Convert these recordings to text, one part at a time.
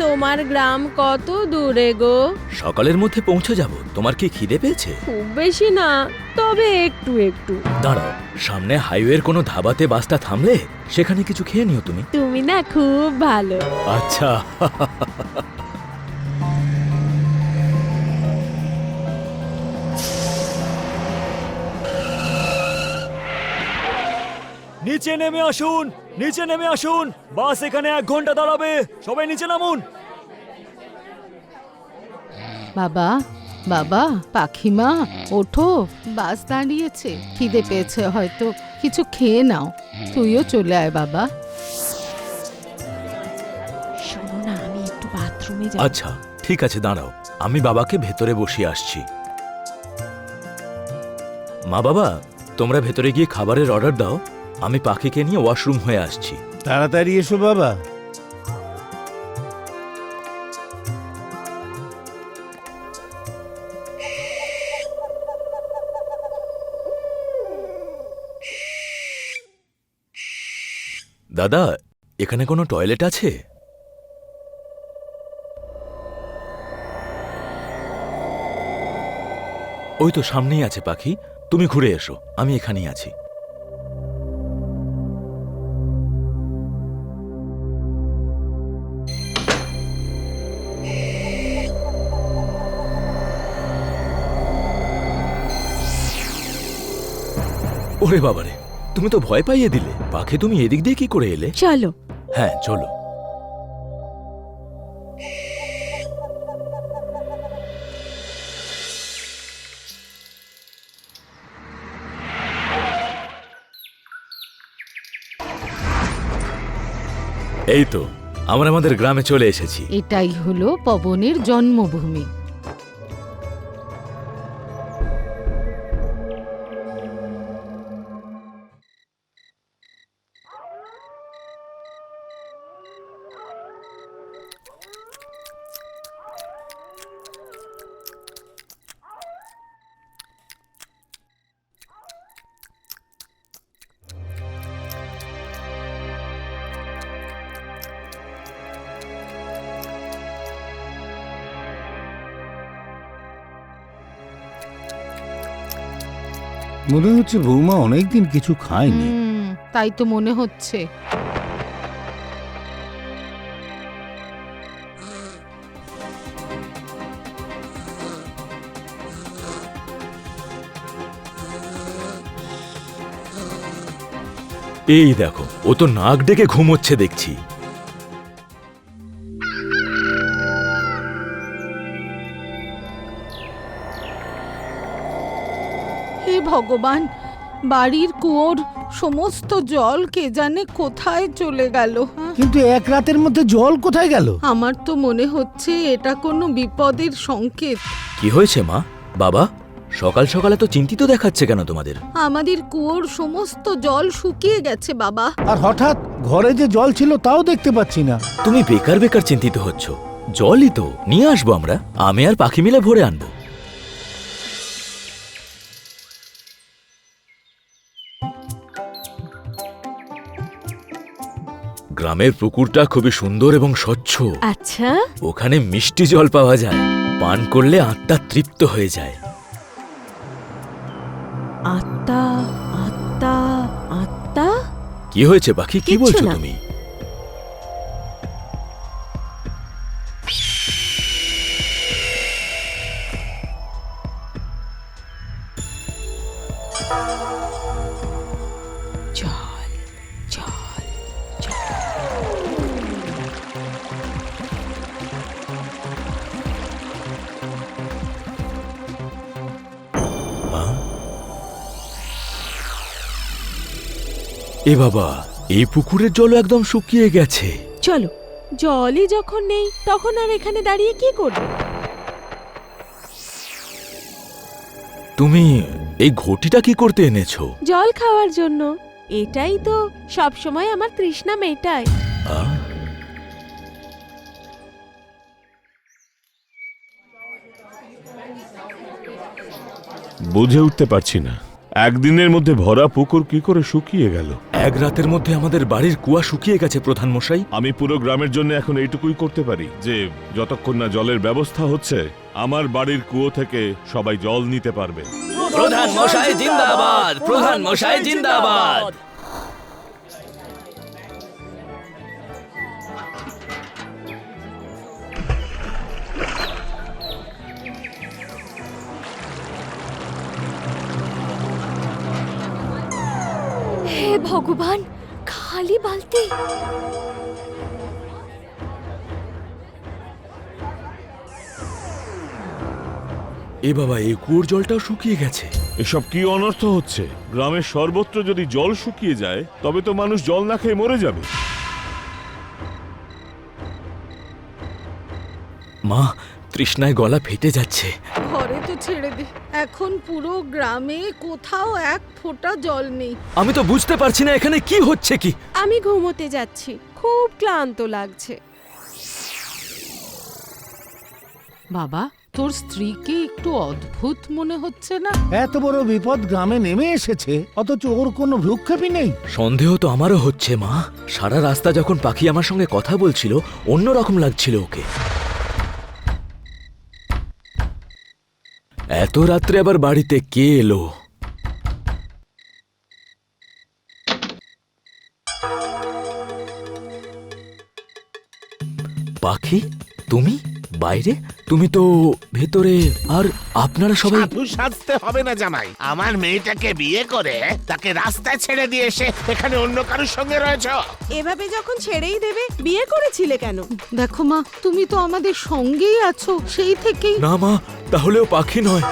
তোমার গ্রাম কত দূরে গো? সকালের মধ্যে পৌঁছে যাব। তোমার কি খিদে পেয়েছে? খুব বেশি না, তবে একটু একটু। দাঁড়াও, সামনে হাইওয়ের কোনো ধাবাতে বাসটা থামলে সেখানে কিছু খেয়ে নিও তুমি। তুমি না খুব ভালো। আচ্ছা। নিচে নেমে আসুন, নিচে নেমে আসুন। বাস এখানে 1 ঘন্টা দাঁড়াবে। সবাই নিচে নামুন। বাবা, বাবা, পাখিমা, ওঠো, বাস দাঁড়িয়েছে, খিদে পেয়েছে হয়তো, কিছু খেয়ে নাও। তুইও চলে আয় বাবা। শোনো না, আমি একটু বাথরুমে যাব। আচ্ছা ঠিক আছে, দাঁড়াও, আমি বাবাকে ভেতরে বসিয়ে আসছি। মা বাবা, তোমরা ভেতরে গিয়ে খাবারের অর্ডার দাও, আমি পাখিকে নিয়ে ওয়াশরুম হয়ে আসছি। তাড়াতাড়ি এসো বাবা। দাদা, এখানে কোনো টয়লেট আছে? ওই তো সামনেই আছে পাখি, তুমি ঘুরে এসো, আমি এখানেই আছি। ওরে বাবারে, তুমি তো ভয় পাইয়ে দিলে। পাখি, তুমি এদিক দিয়ে কি করে এলে? চলো। হ্যাঁ চলো। এই তো আমরা আমাদের গ্রামে চলে এসেছি। এটাই হলো পবনের জন্মভূমি। মনে হচ্ছে বৌমা অনেকদিন কিছু খায়নি। তাই তো মনে হচ্ছে। এই দেখো, ও তো নাক ডেকে ঘুমোচ্ছে দেখছি। হে ভগবান, বাড়ির কুয়োর সমস্ত জল কে জানে কোথায় চলে গেল। কিন্তু এক রাতের মধ্যে জল কোথায় গেল? আমার তো মনে হচ্ছে এটা কোনো বিপদের সংকেত। কি হয়েছে মা? বাবা, সকাল সকালে তো চিন্তিত দেখাচ্ছে কেন তোমাদের? আমাদের কুয়োর সমস্ত জল শুকিয়ে গেছে বাবা। আর হঠাৎ ঘরে যে জল ছিল তাও দেখতে পাচ্ছি না। তুমি বেকার বেকার চিন্তিত হচ্ছ। জলই তো নিয়ে আসবো আমরা, আমি আর পাখি মিলে ভরে আনবো। গ্রামের পুকুরটা খুবই সুন্দর এবং স্বচ্ছ। আচ্ছা, ওখানে মিষ্টি জল পাওয়া যায়, পান করলে আত্মা তৃপ্ত হয়ে যায়। আত্মা, আত্মা, আত্মা। কি হয়েছে পাখি, কি কিচ্ছু বলছো না। তুমি? জল, জল, জল। এ বাবা, এই পুকুরের জল একদম শুকিয়ে গেছে। চলো, জলই যখন নেই তখন আর এখানে দাঁড়িয়ে কি করবে? তুমি এই ঘটিটা কি করতে এনেছো? জল খাওয়ার জন্য। এটাই তো সব সময় আমার তৃষ্ণা মেটায়। আহ? বুঝে উঠতে পারছি না, একদিনের মধ্যে ভরা পুকুর কি করে শুকিয়ে গেল? এক রাতের মধ্যে আমাদের বাড়ির কুয়া শুকিয়ে গেছে প্রধান মশাই। আমি পুরো গ্রামের জন্য এখন এইটুকুই করতে পারি যে যতক্ষণ না জলের ব্যবস্থা হচ্ছে আমার বাড়ির কুয়ো থেকে সবাই জল নিতে পারবে। প্রধান মশাই জিন্দাবাদ, প্রধান মশাই জিন্দাবাদ। হে ভগবান, খালি বালতি। এ বাবা, এই কুয়োর জলটাও শুকিয়ে গেছে। এসব কি অনর্থ হচ্ছে? গ্রামের সর্বত্র যদি জল শুকিয়ে যায় তবে তো মানুষ জল না খেয়ে মরে যাবে। মা, তৃষ্ণায় গলা ফেটে যাচ্ছে। ঘরে তো ছেড়ে দে, এখন পুরো গ্রামে কোথাও এক ফোঁটা জল নেই। আমি তো বুঝতে পারছি না এখানে কি হচ্ছে কি। আমি ঘুমোতে যাচ্ছি, খুব ক্লান্ত লাগছে। বাবা, তোর স্ত্রীকে একটু অদ্ভুত মনে হচ্ছে না? এত বড় বিপদ গ্রামে নেমে এসেছে, অথচ ওর কোনো ভ্রুক্ষেপই নেই। সন্দেহ তো আমারও হচ্ছে মা। সারা রাস্তা যখন পাখি আমার সঙ্গে কথা বলছিল অন্যরকম লাগছিল ওকে। এত রাত্রে আবার বাড়িতে কে এলো? পাখি, তুমি বাইরে? তুমি তো ভেতরে। আর আপনারা সবাই? সাধু সাজতে হবে না জামাই। আমার মেয়েটাকে বিয়ে করে তাকে রাস্তায় ছেড়ে দিয়ে এসে এখানে অন্য কারোর সঙ্গে রয়েছে। এভাবে যখন ছেড়েই দেবে, বিয়ে করেছিলে কেন? দেখো মা, তুমি তো আমাদের সঙ্গেই আছো সেই থেকেই। না মা, তাহলেও পাখি নয়।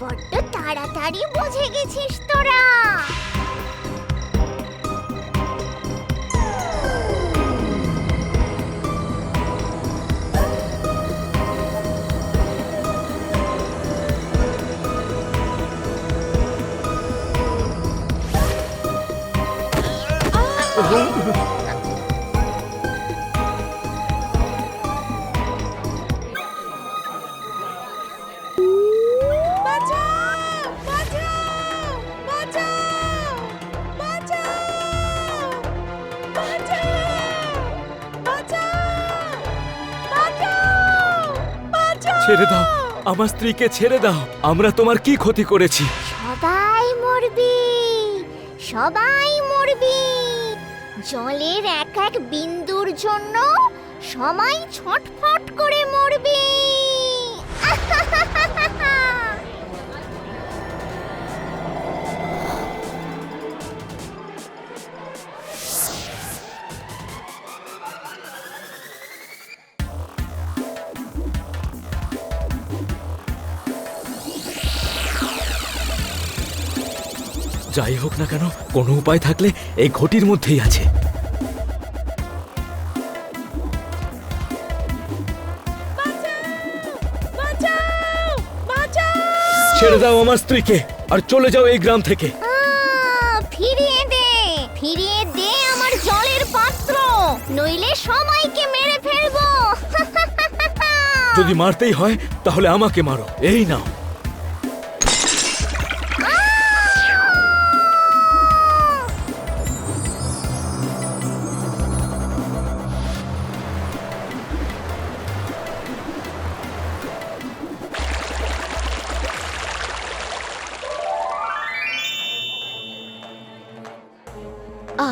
বড্ড তাড়াতাড়ি বুঝে গেছিস তোরা। ছেড়ে দাও, আমার স্ত্রীকে ছেড়ে দাও। আমরা তোমার কি ক্ষতি করেছি? সবাই মরবি, সবাই মরবি। জলের এক এক বিন্দুর জন্য সবাই ছটফট করে মরবি। যাই হোক না কেন, কোনো উপায় থাকলে এই ঘটির মধ্যেই আছে। ছেড়ে দাও আমার স্ত্রীকে আর চলে যাও এই গ্রাম থেকে। ফিরিয়ে দে, ফিরিয়ে দে আমার জলের পাত্র, নইলে সবাইকে মেরে ফেলবো। যদি মারতেই হয় তাহলে আমাকে মারো। এই নাও।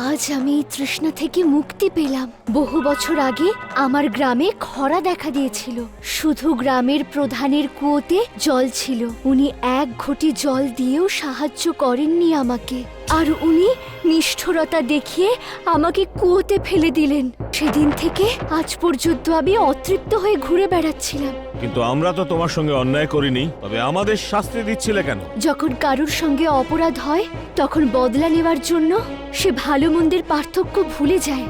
আজ আমি এই তৃষ্ণা থেকে মুক্তি পেলাম। বহু বছর আগে আমার গ্রামে খরা দেখা দিয়েছিল। শুধু গ্রামের প্রধানের কুয়োতে জল ছিল। উনি এক ঘটি জল দিয়েও সাহায্য করেননি আমাকে, আর উনি নিষ্ঠুরতা দেখিয়ে আমাকে কুয়োতে ফেলে দিলেন। সেদিন থেকে আজ পর্যন্ত আমি অতৃপ্ত হয়ে ঘুরে বেড়াচ্ছিলাম। কিন্তু আমরা তো তোমার সঙ্গে অন্যায় করিনি, তবে আমাদের শাস্তি দিচ্ছিলে কেন? যখন কারুর সঙ্গে অপরাধ হয় তখন বদলা নেওয়ার জন্য সে ভালো মন্দের পার্থক্য ভুলে যায়।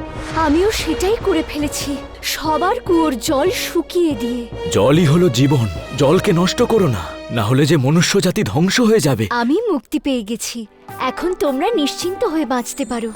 আমিও সেটাই করে ফেলেছি, সবার কুয়োর জল শুকিয়ে দিয়ে। জলই হলো জীবন, জলকে নষ্ট করো না, না হলে যে মনুষ্য জাতি ধ্বংস হয়ে যাবে। আমি মুক্তি পেয়ে গেছি, এখন তোমরা নিশ্চিন্ত হয়ে বাঁচতে পারো।